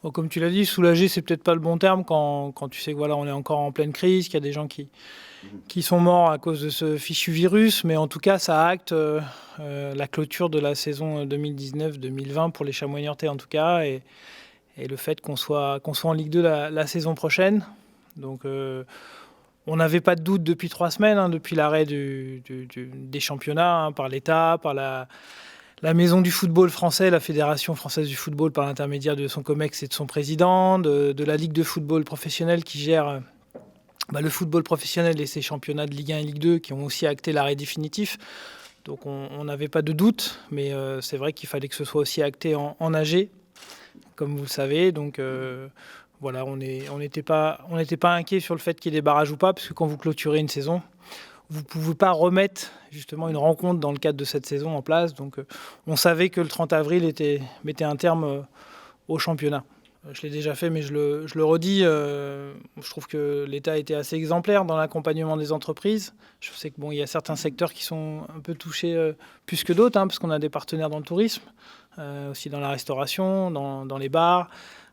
Oh, comme tu l'as dit, soulager, c'est peut-être pas le bon terme quand tu sais que voilà, on est encore en pleine crise, qu'il y a des gens qui sont morts à cause de ce fichu virus, mais en tout cas, ça acte la clôture de la saison 2019-2020 pour les Chamois niortais en tout cas, et le fait qu'on soit en Ligue 2 la saison prochaine. Donc, on n'avait pas de doute depuis 3 semaines, hein, depuis l'arrêt des championnats hein, par l'État, par la maison du football français, la Fédération française du football, par l'intermédiaire de son COMEX et de son président, de la Ligue de football professionnel qui gère le football professionnel et ses championnats de Ligue 1 et Ligue 2 qui ont aussi acté l'arrêt définitif. Donc on n'avait pas de doute, mais c'est vrai qu'il fallait que ce soit aussi acté en AG, comme vous le savez. Donc voilà, on n'était pas inquiet sur le fait qu'il y ait des barrages ou pas, parce que quand vous clôturez une saison, vous ne pouvez pas remettre justement une rencontre dans le cadre de cette saison en place. Donc on savait que le 30 avril mettait un terme au championnat. Je l'ai déjà fait, mais je le redis. Je trouve que l'État a été assez exemplaire dans l'accompagnement des entreprises. Je sais qu'il y a certains secteurs qui sont un peu touchés plus que d'autres, hein, parce qu'on a des partenaires dans le tourisme, aussi dans la restauration, dans les bars.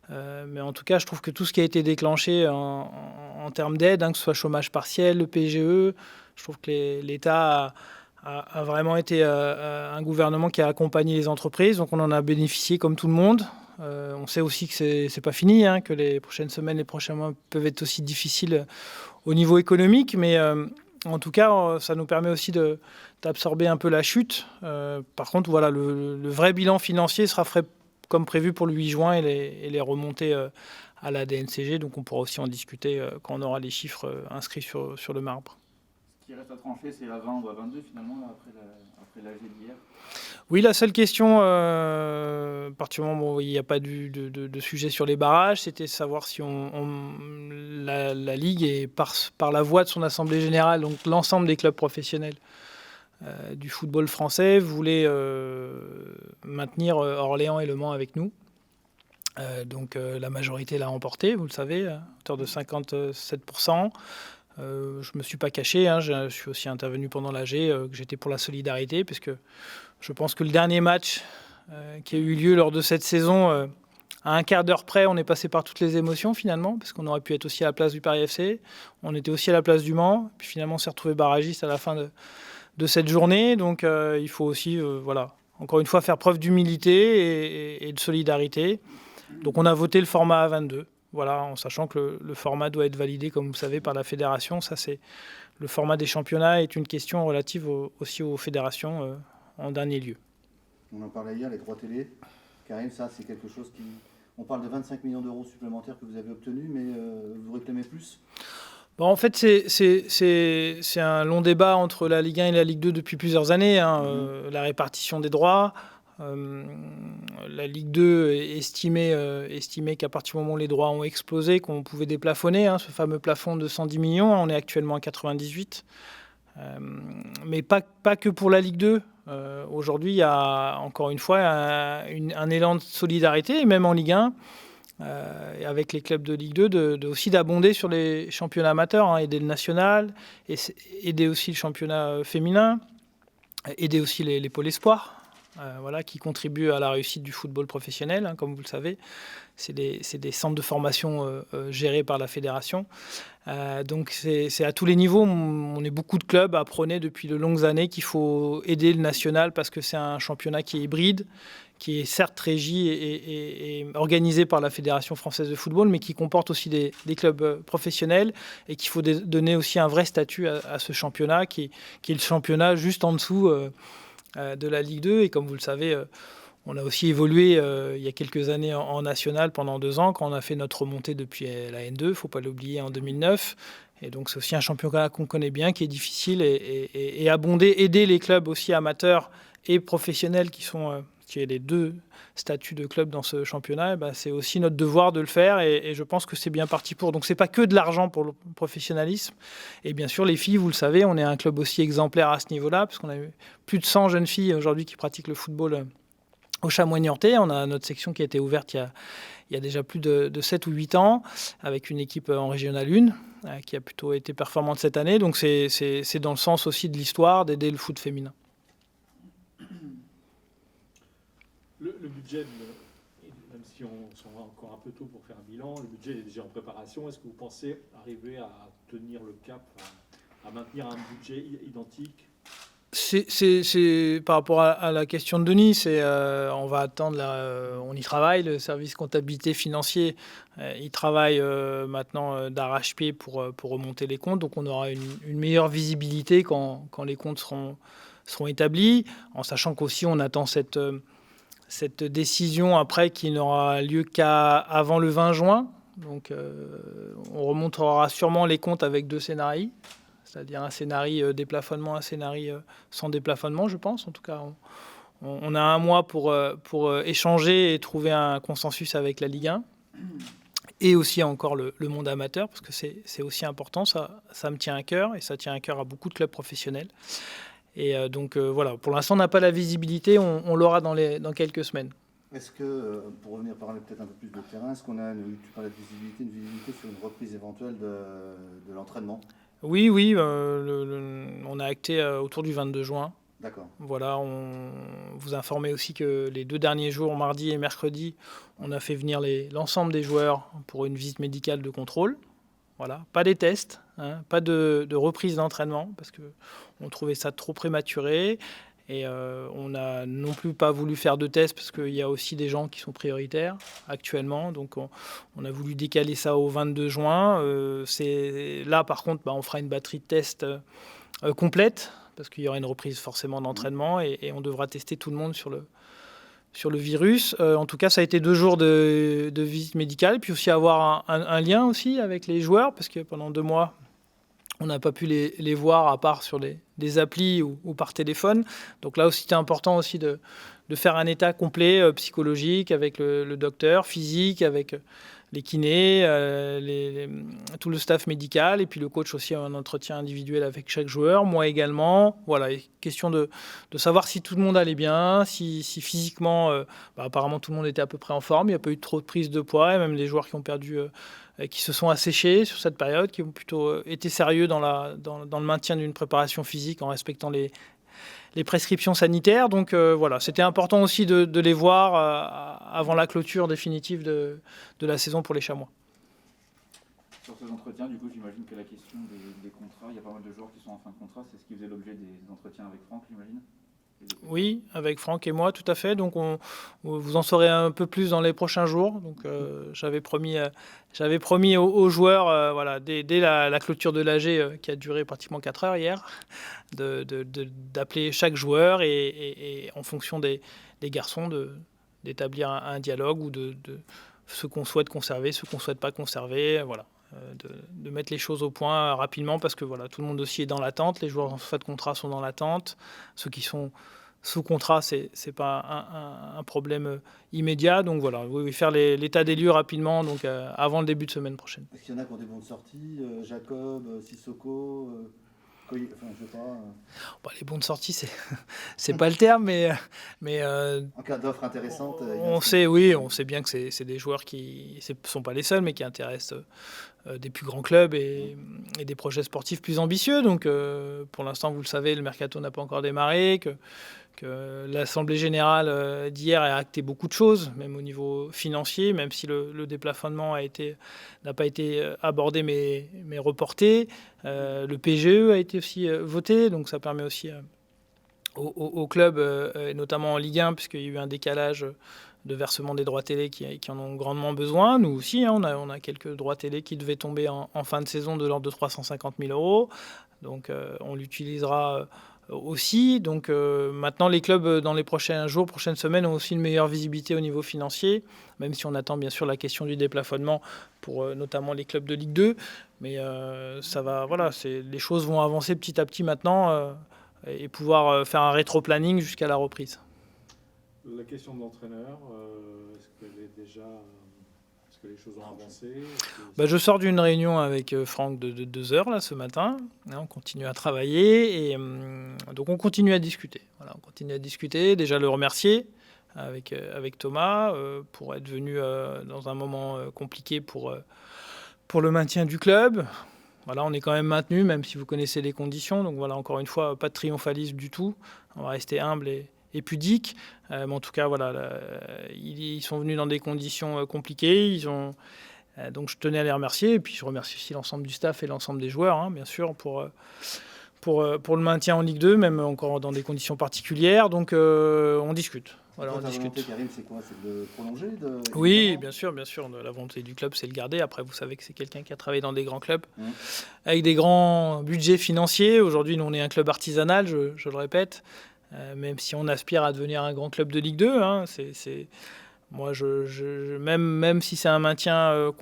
Mais en tout cas, je trouve que tout ce qui a été déclenché en termes d'aide, hein, que ce soit chômage partiel, le PGE, je trouve que l'État a vraiment été un gouvernement qui a accompagné les entreprises. Donc on en a bénéficié comme tout le monde. On sait aussi que c'est pas fini, hein, que les prochaines semaines, les prochains mois peuvent être aussi difficiles au niveau économique. Mais en tout cas, ça nous permet aussi d'absorber un peu la chute. Par contre, voilà, le vrai bilan financier sera fait comme prévu pour le 8 juin et les remontées à la DNCG. Donc on pourra aussi en discuter quand on aura les chiffres inscrits sur le marbre. Ce qui reste à trancher, c'est la 20 ou la 22 finalement, là, après l'AG d'hier. Oui, la seule question, à partir du moment où il n'y a pas de sujet sur les barrages, c'était savoir si la Ligue, et par la voix de son Assemblée Générale, donc l'ensemble des clubs professionnels du football français, voulait maintenir Orléans et Le Mans avec nous. Donc la majorité l'a emporté, vous le savez, à hauteur de 57%. Je ne me suis pas caché, hein, je suis aussi intervenu pendant l'AG, que j'étais pour la solidarité, parce que je pense que le dernier match qui a eu lieu lors de cette saison, à un quart d'heure près, on est passé par toutes les émotions finalement, parce qu'on aurait pu être aussi à la place du Paris FC, on était aussi à la place du Mans, puis finalement on s'est retrouvé barragiste à la fin de cette journée. Donc il faut aussi, voilà, encore une fois, faire preuve d'humilité et de solidarité. Donc on a voté le format A22. Voilà, en sachant que le format doit être validé, comme vous le savez, par la fédération. Ça, c'est le format des championnats est une question relative aussi aux fédérations en dernier lieu. On en parlait hier, les droits télé. Karim, ça, c'est quelque chose qui... On parle de 25 millions d'euros supplémentaires que vous avez obtenus, mais vous réclamez plus ? Bon, en fait, c'est un long débat entre la Ligue 1 et la Ligue 2 depuis plusieurs années, hein, la répartition des droits. La Ligue 2 estimait qu'à partir du moment où les droits ont explosé, qu'on pouvait déplafonner, hein, ce fameux plafond de 110 millions. On est actuellement à 98. Mais pas que pour la Ligue 2. Aujourd'hui, il y a encore une fois un élan de solidarité, et même en Ligue 1, avec les clubs de Ligue 2, aussi d'abonder sur les championnats amateurs, hein, aider le national, aider aussi le championnat féminin, aider aussi les pôles espoirs. Voilà, qui contribuent à la réussite du football professionnel, hein, comme vous le savez. C'est des centres de formation gérés par la fédération. Donc c'est à tous les niveaux. On est beaucoup de clubs à prôner depuis de longues années qu'il faut aider le national, parce que c'est un championnat qui est hybride, qui est certes régi et organisé par la Fédération française de football, mais qui comporte aussi des clubs professionnels, et qu'il faut donner aussi un vrai statut à ce championnat qui est le championnat juste en dessous de la Ligue 2. Et comme vous le savez, on a aussi évolué il y a quelques années en national pendant 2 ans, quand on a fait notre remontée depuis la N2, il ne faut pas l'oublier, en 2009. Et donc c'est aussi un championnat qu'on connaît bien, qui est difficile, et abonder, aider les clubs aussi amateurs et professionnels qui est les 2 statuts de club dans ce championnat, c'est aussi notre devoir de le faire, et je pense que c'est bien parti pour. Donc c'est pas que de l'argent pour le professionnalisme. Et bien sûr, les filles, vous le savez, on est un club aussi exemplaire à ce niveau-là, parce qu'on a plus de 100 jeunes filles aujourd'hui qui pratiquent le football au Chamois niortais. On a notre section qui a été ouverte il y a déjà plus de 7 ou 8 ans, avec une équipe en Régionale 1 qui a plutôt été performante cette année. Donc c'est dans le sens aussi de l'histoire, d'aider le foot féminin. Le budget, même si si on sont encore un peu tôt pour faire un bilan, le budget est déjà en préparation. Est-ce que vous pensez arriver à tenir le cap, à maintenir un budget identique? C'est par rapport à la question de Denis, on va attendre, on y travaille, le service comptabilité financier, il travaille maintenant d'arrache-pied pour remonter les comptes, donc on aura une meilleure visibilité quand les comptes seront établis, en sachant qu'aussi on attend cette décision après qui n'aura lieu qu'avant le 20 juin, donc on remontera sûrement les comptes avec 2 scénarios. C'est-à-dire un scénario déplafonnement, un scénario sans déplafonnement, je pense. En tout cas, on a un mois pour échanger et trouver un consensus avec la Ligue 1. Et aussi encore le monde amateur, parce que c'est aussi important, ça me tient à cœur, et ça tient à cœur à beaucoup de clubs professionnels. Et donc voilà, pour l'instant, on n'a pas la visibilité, on l'aura dans quelques semaines. Est-ce que, pour revenir parler peut-être un peu plus de terrain, est-ce qu'on a, tu parlais de visibilité, une visibilité sur une reprise éventuelle de l'entraînement? Oui, on a acté autour du 22 juin. D'accord. Voilà, on vous informait aussi que les 2 derniers jours, mardi et mercredi, on a fait venir l'ensemble des joueurs pour une visite médicale de contrôle. Voilà, pas des tests, hein, pas de reprise d'entraînement, parce qu'on trouvait ça trop prématuré. Et on n'a non plus pas voulu faire de tests parce qu'il y a aussi des gens qui sont prioritaires actuellement. Donc on a voulu décaler ça au 22 juin. Là, par contre, on fera une batterie de tests complète parce qu'il y aura une reprise forcément d'entraînement et on devra tester tout le monde sur le virus. En tout cas, ça a été 2 jours de visite médicale. Puis aussi avoir un lien aussi avec les joueurs parce que pendant 2 mois, on n'a pas pu les voir à part sur des applis ou par téléphone. Donc là aussi, c'était important aussi de faire un état complet psychologique avec le docteur, physique, avec les kinés, tout le staff médical et puis le coach aussi, un entretien individuel avec chaque joueur, moi également. Voilà, question de savoir si tout le monde allait bien, si physiquement, apparemment tout le monde était à peu près en forme, il n'y a pas eu trop de prise de poids et même les joueurs qui ont perdu... qui se sont asséchés sur cette période, qui ont plutôt été sérieux dans le maintien d'une préparation physique en respectant les prescriptions sanitaires. Donc voilà, c'était important aussi de les voir avant la clôture définitive de la saison pour les Chamois. Sur ces entretiens, du coup, j'imagine que la question des contrats, il y a pas mal de joueurs qui sont en fin de contrat, c'est ce qui faisait l'objet des entretiens avec Franck, j'imagine? Oui, avec Franck et moi, tout à fait. Donc, vous en saurez un peu plus dans les prochains jours. Donc, j'avais promis aux joueurs, voilà, dès la clôture de l'AG, qui a duré pratiquement 4 heures hier, d'appeler chaque joueur et en fonction des garçons, d'établir un dialogue ou de ce qu'on souhaite conserver, ce qu'on ne souhaite pas conserver, voilà. De mettre les choses au point rapidement parce que voilà, tout le monde aussi est dans l'attente, les joueurs en fin de contrat sont dans l'attente, ceux qui sont sous contrat, c'est pas un problème immédiat, donc voilà, oui, faire l'état des lieux rapidement, donc avant le début de semaine prochaine. Est-ce qu'il y en a qui ont des bons de sortie, Jacob, Sissoko, enfin je sais pas. Les bons de sortie, c'est pas le terme, mais en cas d'offre intéressante. On sait bien que c'est des joueurs qui ne sont pas les seuls, mais qui intéressent des plus grands clubs et des projets sportifs plus ambitieux. Donc pour l'instant, vous le savez, le mercato n'a pas encore démarré, que l'Assemblée générale d'hier a acté beaucoup de choses, même au niveau financier, même si le déplafonnement n'a pas été abordé mais reporté. Le PGE a été aussi voté, donc ça permet aussi aux clubs, et notamment en Ligue 1, puisqu'il y a eu un décalage de versement des droits télé qui en ont grandement besoin. Nous aussi, on a quelques droits télé qui devaient tomber en fin de saison de l'ordre de 350 000 €. Donc on l'utilisera aussi. Donc maintenant, les clubs, dans les prochains jours, prochaines semaines, ont aussi une meilleure visibilité au niveau financier, même si on attend bien sûr la question du déplafonnement pour notamment les clubs de Ligue 2. Mais ça va, voilà, les choses vont avancer petit à petit maintenant et pouvoir faire un rétro-planning jusqu'à la reprise. La question de l'entraîneur, est-ce que les choses ont avancé? Je sors d'une réunion avec Franck de 2 heures là, ce matin. On continue à travailler et donc on continue à discuter. Voilà, on continue à discuter, déjà le remercier avec Thomas pour être venu dans un moment compliqué pour le maintien du club. Voilà, on est quand même maintenu, même si vous connaissez les conditions. Donc voilà, encore une fois, pas de triomphalisme du tout. On va rester humble et et pudique. Mais en tout cas, voilà, ils sont venus dans des conditions compliquées. Donc je tenais à les remercier. Et puis je remercie aussi l'ensemble du staff et l'ensemble des joueurs, hein, bien sûr, pour le maintien en Ligue 2, même encore dans des conditions particulières. Donc on discute. Voilà, Toi, on ta discute. volonté, Karim, c'est quoi? C'est de le prolonger Oui, évidemment bien sûr. La volonté du club, c'est de le garder. Après, vous savez que c'est quelqu'un qui a travaillé dans des grands clubs, Mmh. avec des grands budgets financiers. Aujourd'hui, nous, on est un club artisanal, je le répète, même si on aspire à devenir un grand club de Ligue 2. Hein, moi, même si c'est un maintien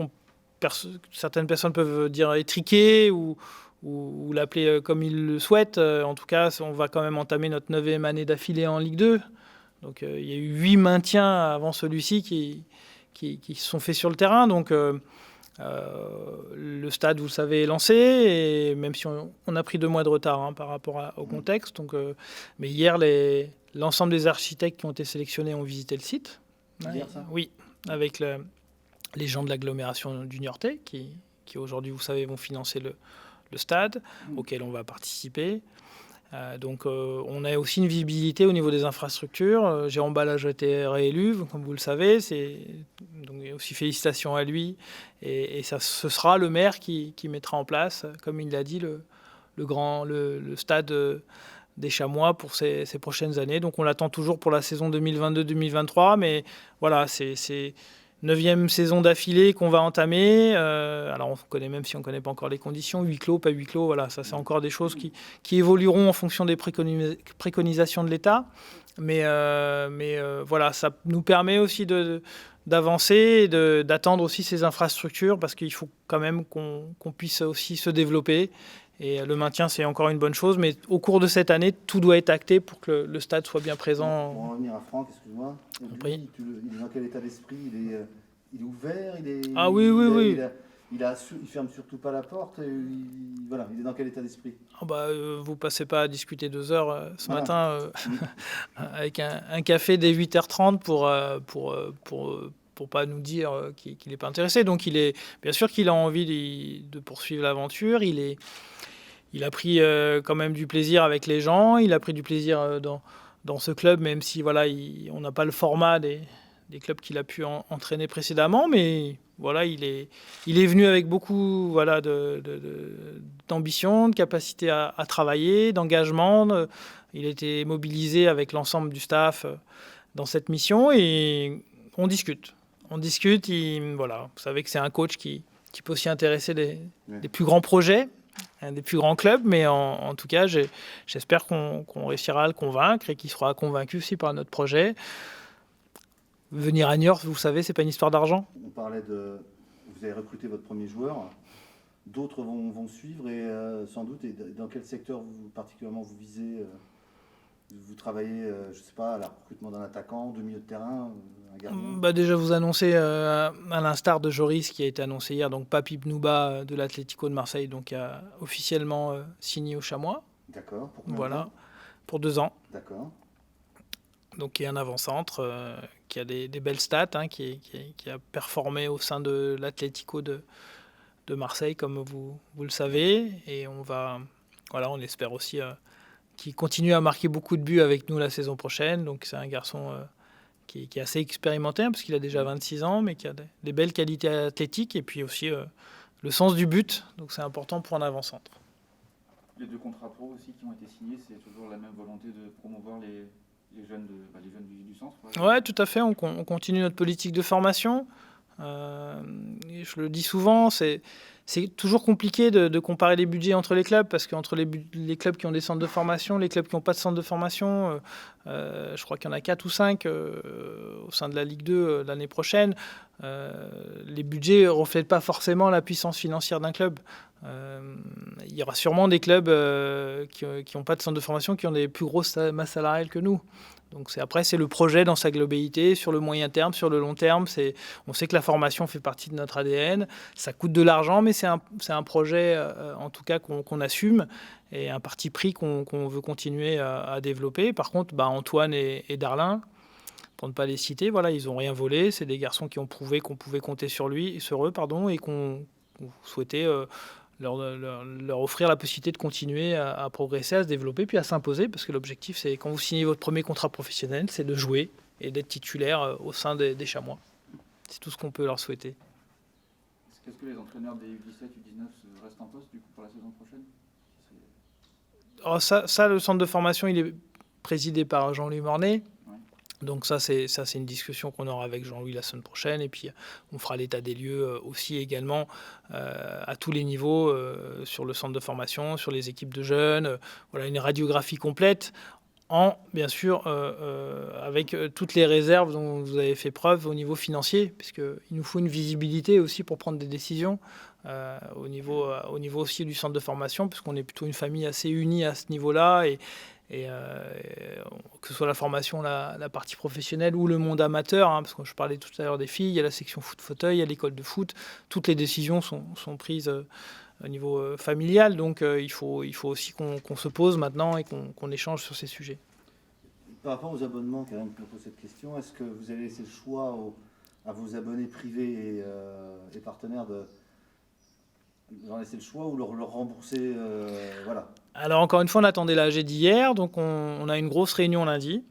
certaines personnes peuvent dire étriqué ou l'appeler comme ils le souhaitent. En tout cas, on va quand même entamer notre 9e année d'affilée en Ligue 2. Donc il y a eu 8 maintiens avant celui-ci qui se sont faits sur le terrain. Donc le stade, vous le savez, est lancé, et même si on a pris 2 mois de retard, hein, par rapport au contexte. Donc, mais hier, l'ensemble des architectes qui ont été sélectionnés ont visité le site. Hier, ça ? Oui, avec les gens de l'agglomération du Niortais qui aujourd'hui, vous savez, vont financer le stade auquel on va participer. Donc on a aussi une visibilité au niveau des infrastructures. Jérôme Ballage a été réélu, comme vous le savez. Donc aussi félicitations à lui. Et ce sera le maire qui mettra en place, comme il l'a dit, le stade des Chamois pour ces prochaines années. Donc on l'attend toujours pour la saison 2022-2023. Mais voilà, c'est 9e saison d'affilée qu'on va entamer. Alors on connaît, même si on ne connaît pas encore les conditions, huis clos, pas huis clos, voilà, ça c'est encore des choses qui évolueront en fonction des préconisations de l'État. Mais voilà, ça nous permet aussi d'avancer et d'attendre aussi ces infrastructures, parce qu'il faut quand même qu'on puisse aussi se développer. Et le maintien, c'est encore une bonne chose, mais au cours de cette année, tout doit être acté pour que le stade soit bien présent. Pour en revenir à Franck, excuse-moi. Oui. Il est dans quel état d'esprit? Il est ouvert? Ah oui. Il ferme surtout pas la porte. Voilà, il est dans quel état d'esprit? Vous passez pas à discuter 2 heures ce Voilà. matin avec un café dès 8h30 pour pas nous dire qu'il n'est pas intéressé. Donc bien sûr qu'il a envie de poursuivre l'aventure. Il a pris quand même du plaisir avec les gens. Il a pris du plaisir dans ce club, même si voilà, on n'a pas le format des clubs qu'il a pu entraîner précédemment. Mais voilà, il est venu avec beaucoup, voilà, d'ambition, de capacité à travailler, d'engagement. Il a été mobilisé avec l'ensemble du staff dans cette mission, et on discute. Voilà, vous savez que c'est un coach qui peut aussi intéresser des plus grands projets, des plus grands clubs, mais en tout cas, j'espère qu'on réussira à le convaincre et qu'il sera convaincu aussi par notre projet. Venir à Niort, vous savez, c'est pas une histoire d'argent. On parlait vous avez recruté votre premier joueur. D'autres vont suivre, et sans doute. Et dans quel secteur particulièrement vous visez? Vous travaillez, je ne sais pas, à la recrutement d'un attaquant, de milieu de terrain, un gardien? Déjà, vous annoncez, à l'instar de Joris, qui a été annoncé hier, donc Papi Bnouba de l'Atlético de Marseille, donc qui a officiellement signé au Chamois. D'accord. Pour combien de Voilà, temps? pour 2 ans. D'accord. Donc qui est un avant-centre, qui a des belles stats, hein, qui a performé au sein de l'Atlético de Marseille, comme vous le savez. Et on espère aussi qu'il continue à marquer beaucoup de buts avec nous la saison prochaine. Donc c'est un garçon qui est assez expérimenté, hein, parce qu'il a déjà 26 ans, mais qui a des belles qualités athlétiques, et puis aussi le sens du but. Donc c'est important pour un avant-centre. Les 2 contrats pro aussi qui ont été signés, c'est toujours la même volonté de promouvoir les jeunes du centre? Ouais, tout à fait. On continue notre politique de formation. Et je le dis souvent, c'est toujours compliqué de comparer les budgets entre les clubs, parce qu'entre les clubs qui ont des centres de formation, les clubs qui n'ont pas de centre de formation, je crois qu'il y en a 4 ou 5 au sein de la Ligue 2 l'année prochaine. Les budgets ne reflètent pas forcément la puissance financière d'un club. Il y aura sûrement des clubs qui n'ont pas de centre de formation, qui ont des plus grosses masses salariales que nous. Donc après, c'est le projet dans sa globalité, sur le moyen terme, sur le long terme. On sait que la formation fait partie de notre ADN. Ça coûte de l'argent, mais c'est un projet, en tout cas, qu'on assume, et un parti pris qu'on veut continuer à développer. Par contre, Antoine et Darlin, pour ne pas les citer, voilà, ils n'ont rien volé. C'est des garçons qui ont prouvé qu'on pouvait compter sur eux, et qu'on souhaitait leur offrir la possibilité de continuer à progresser, à se développer, puis à s'imposer, parce que l'objectif, c'est quand vous signez votre premier contrat professionnel, c'est de jouer et d'être titulaire au sein des Chamois. C'est tout ce qu'on peut leur souhaiter. Est-ce que les entraîneurs des U17, U19 restent en poste du coup pour la saison prochaine? Alors ça, le centre de formation, il est présidé par Jean-Louis Mornay. Ouais. Donc ça, c'est une discussion qu'on aura avec Jean-Louis la semaine prochaine. Et puis, on fera l'état des lieux aussi également à tous les niveaux sur le centre de formation, sur les équipes de jeunes. Voilà, une radiographie complète bien sûr, avec toutes les réserves dont vous avez fait preuve au niveau financier, puisqu'il nous faut une visibilité aussi pour prendre des décisions au niveau aussi du centre de formation, puisqu'on est plutôt une famille assez unie à ce niveau-là, et que ce soit la formation, la partie professionnelle ou le monde amateur, hein, parce que je parlais tout à l'heure des filles, il y a la section foot-fauteuil, il y a l'école de foot, toutes les décisions sont prises au niveau familial, donc il faut aussi qu'on se pose maintenant et qu'on échange sur ces sujets. Par rapport aux abonnements, quand même, je me pose cette question, est-ce que vous allez laisser le choix à vos abonnés privés et partenaires de leur laisser le choix ou leur rembourser voilà. Alors encore une fois, on attendait l'AG d'hier, donc on a une grosse réunion lundi.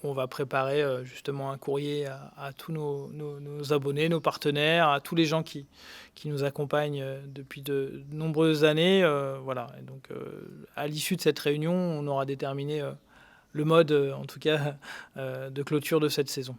On va préparer justement un courrier à tous nos abonnés, nos partenaires, à tous les gens qui nous accompagnent depuis de nombreuses années. Voilà. Et donc, à l'issue de cette réunion, on aura déterminé le mode, en tout cas, de clôture de cette saison.